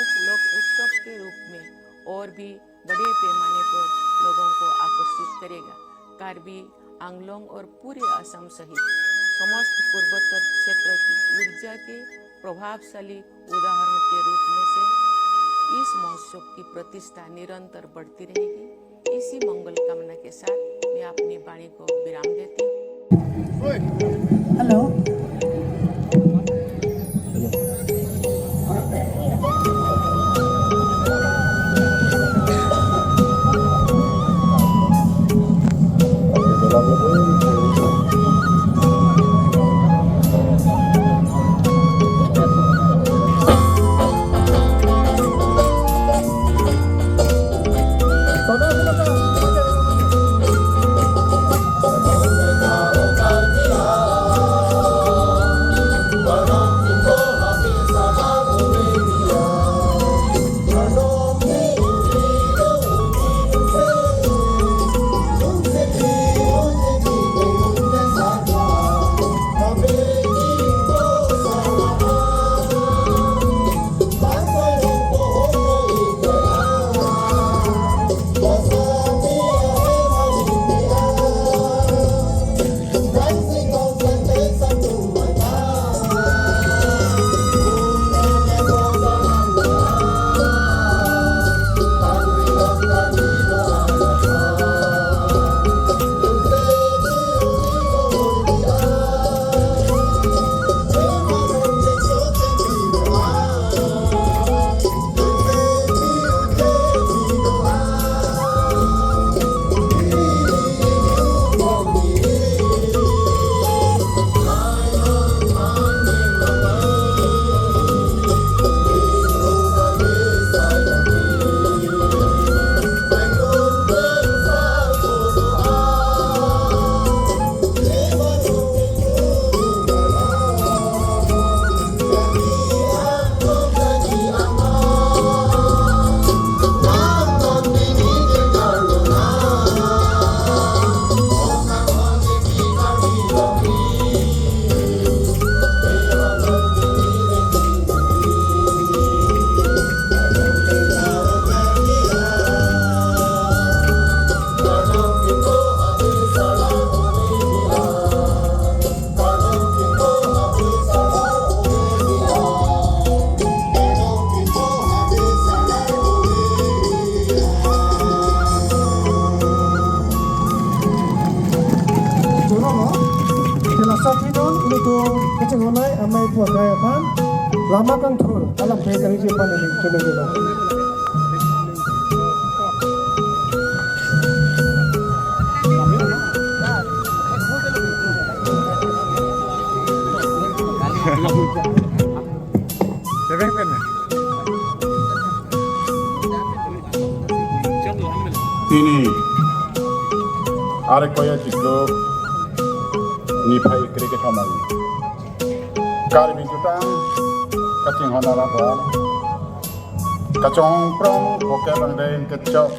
प्रमुख लोक उत्सव के रूप में और भी बड़े पैमाने पर लोगों को आकर्षित करेगा। कार्बी आंगलोंग और पूरे असम सहित समस्त पूर्वोत्तर क्षेत्र की ऊर्जा के प्रभावशाली उदाहरण के रूप में से इस महोत्सव की प्रतिष्ठा निरंतर बढ़ती रहेगी। इसी मंगल कामना के साथ मैं अपनी वाणी को विराम देती हूँ। Hello. Sakinon untuk kecengonai amai buat gaya pan lama kan tur alam pegang simpan ini coba. Ini arek koya jikluk nipai krike chamali karbi jutang kacing honara bon kacong prong oke bang dain kecok